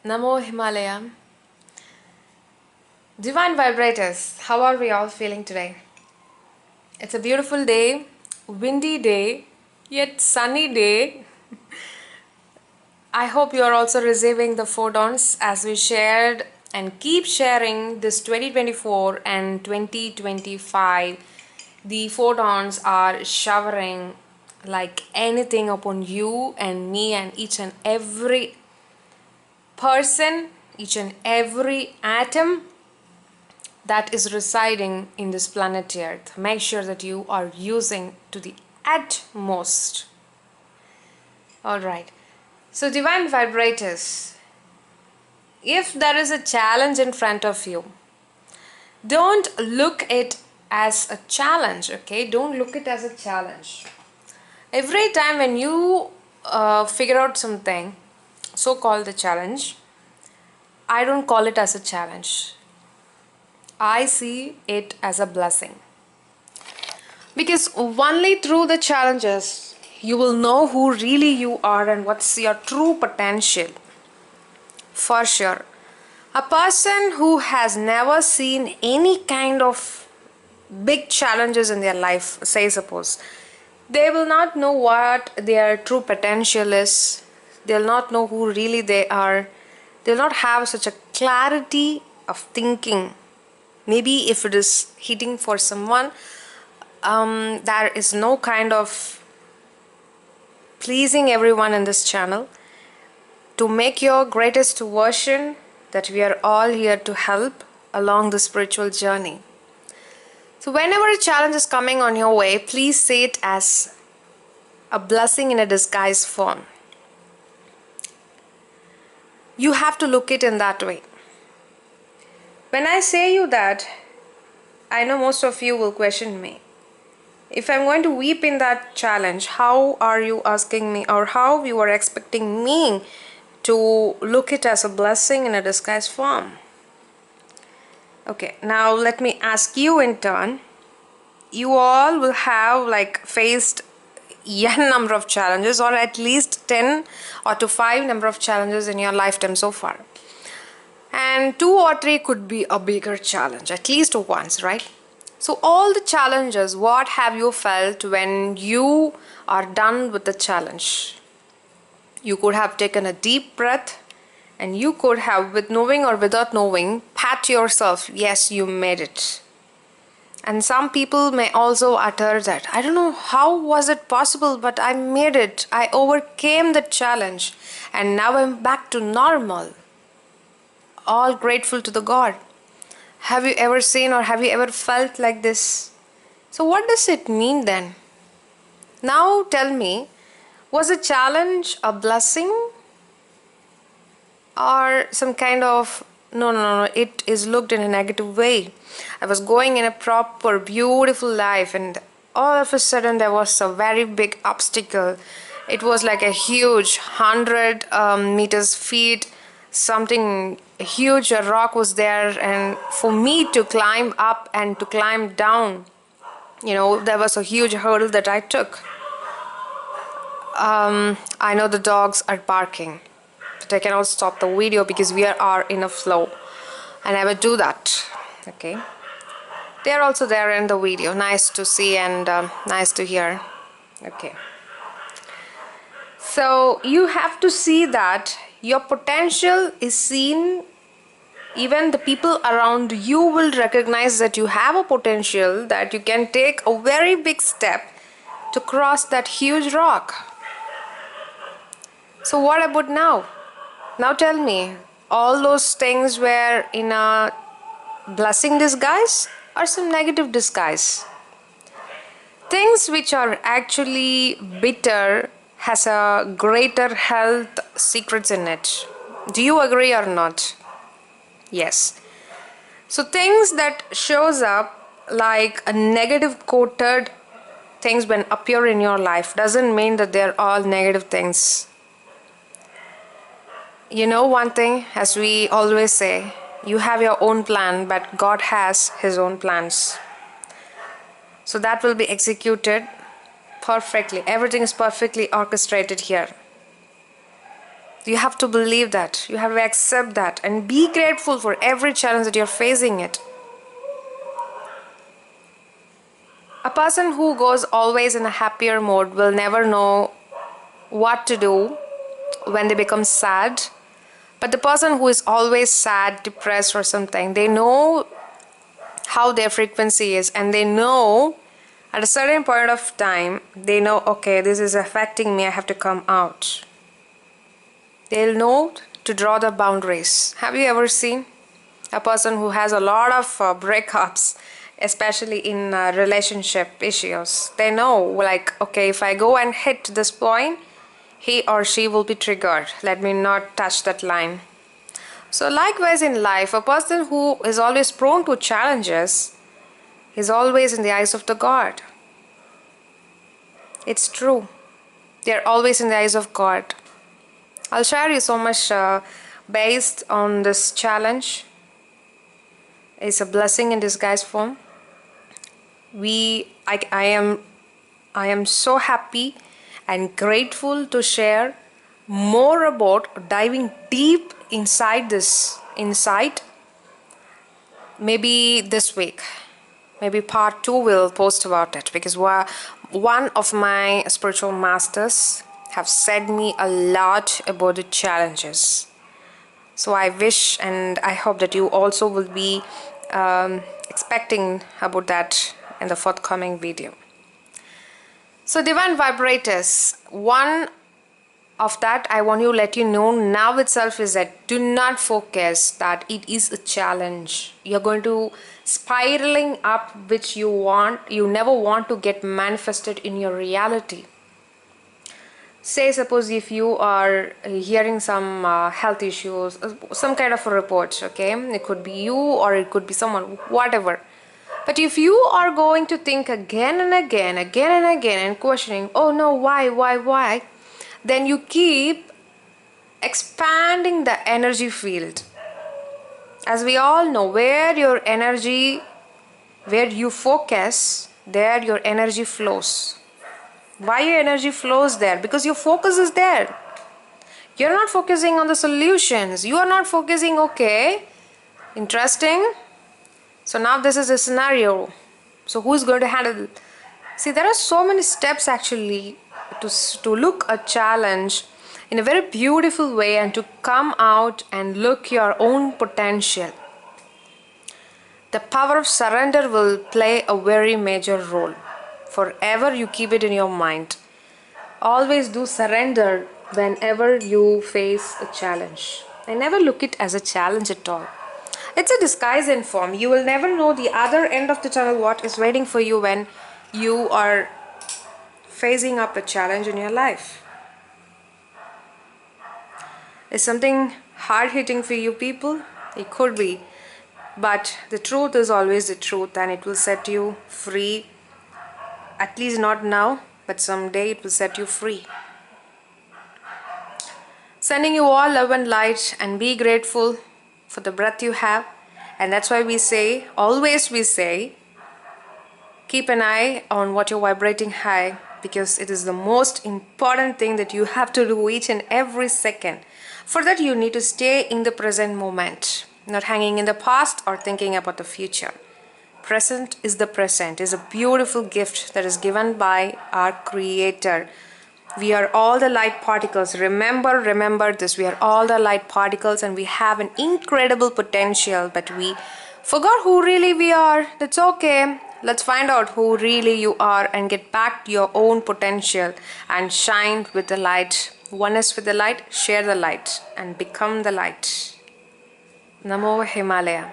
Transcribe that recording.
Namo Himalaya. Divine vibrators, how are we all feeling today? It's a beautiful day, windy day, yet sunny day. I hope you are also receiving the photons as we shared and keep sharing this 2024 and 2025. The photons are showering like anything upon you and me and each and every person, each and every atom that is residing in this planet Earth. Make sure that you are using to the utmost. Alright, so divine vibrators, if there is a challenge in front of you, don't look it as a challenge, okay? Don't look it as a challenge. Every time when you figure out something, so called the challenge, I don't call it as a challenge. I see it as a blessing. Because only through the challenges you will know who really you are and what's your true potential. For sure. A person who has never seen any kind of big challenges in their life, say suppose, they will not know what their true potential is. They'll not know who really they are. They'll not have such a clarity of thinking. Maybe if it is hitting for someone, there is no kind of pleasing everyone in this channel. To make your greatest version, that we are all here to help along the spiritual journey. So whenever a challenge is coming on your way, please see it as a blessing in a disguised form. You have to look it in that way. When I say you that, I know most of you will question me. If I'm going to weep in that challenge, how are you asking me, or how you are expecting me to look it as a blessing in a disguised form? Okay, now let me ask you in turn. You all will have faced n number of challenges, or at least 10 or to 5 number of challenges in your lifetime so far. And 2 or 3 could be a bigger challenge, at least once, right? So all the challenges, what have you felt when you are done with the challenge? You could have taken a deep breath and you could have, with knowing or without knowing, pat yourself, yes, you made it. And some people may also utter that, I don't know how was it possible, but I made it. I overcame the challenge and now I'm back to normal. All grateful to the God. Have you ever seen or have you ever felt like this? So what does it mean then? Now tell me, was a challenge a blessing or some kind of no, it is looked in a negative way? I was going in a proper beautiful life and all of a sudden there was a very big obstacle. It was like a huge 100 meters feet, something huge, a rock was there, and for me to climb up and to climb down, there was a huge hurdle that I took. I know the dogs are barking, but I cannot stop the video because we are in a flow. I never do that. Okay, they are also there in the video. Nice to see and nice to hear. Okay, so you have to see that your potential is seen. Even the people around you will recognize that you have a potential, that you can take a very big step to cross that huge rock. So what about now? Now tell me, all those things were in a blessing disguise or some negative disguise? Things which are actually bitter has a greater health secrets in it. Do you agree or not? Yes. So things that shows up like a negative coated things when appear in your life doesn't mean that they're all negative things. You know one thing, as we always say, you have your own plan, but God has His own plans. So that will be executed perfectly. Everything is perfectly orchestrated here. You have to believe that. You have to accept that and be grateful for every challenge that you're facing it. A person who goes always in a happier mode will never know what to do when they become sad. But the person who is always sad, depressed or something, they know how their frequency is, and they know at a certain point of time, they know, okay, this is affecting me, I have to come out. They'll know to draw the boundaries. Have you ever seen a person who has a lot of breakups, especially in relationship issues? They know, like, okay, if I go and hit this point, he or she will be triggered. Let me not touch that line. So likewise in life, a person who is always prone to challenges is always in the eyes of the God. It's true. They're always in the eyes of God. I'll share you so much based on this challenge. It's a blessing in disguise form. I am so happy and grateful to share more about diving deep inside this insight. Maybe this week, maybe part 2 will post about it, because one of my spiritual masters have said me a lot about the challenges. So I wish and I hope that you also will be expecting about that in the forthcoming video. So divine vibrators, one of that I want to let you know now itself is that do not focus that it is a challenge. You're going to spiraling up which you never want to get manifested in your reality. Say suppose if you are hearing some health issues, some kind of a report, okay, it could be you or it could be someone, whatever. But if you are going to think again and again and questioning, oh no, why, then you keep expanding the energy field. As we all know, where you focus, there your energy flows. Why your energy flows there? Because your focus is there. You're not focusing on the solutions. You are not focusing, okay, interesting. So now this is a scenario. So who is going to handle it? See, there are so many steps actually to look a challenge in a very beautiful way and to come out and look your own potential. The power of surrender will play a very major role. Forever you keep it in your mind. Always do surrender whenever you face a challenge. I never look it as a challenge at all. It's a disguise in form. You will never know the other end of the tunnel what is waiting for you when you are facing up a challenge in your life. Is something hard hitting for you people? It could be. But the truth is always the truth, and it will set you free. At least not now, but someday it will set you free. Sending you all love and light, and be grateful for the breath you have. And that's why we say, always we say, keep an eye on what you're vibrating high, because it is the most important thing that you have to do each and every second. For that you need to stay in the present moment, not hanging in the past or thinking about the future. Present is the present, is a beautiful gift that is given by our Creator. We are all the light particles. Remember this. We are all the light particles and we have an incredible potential, but we forgot who really we are. That's okay. Let's find out who really you are and get back to your own potential and shine with the light. Oneness with the light, share the light and become the light. Namo Himalaya.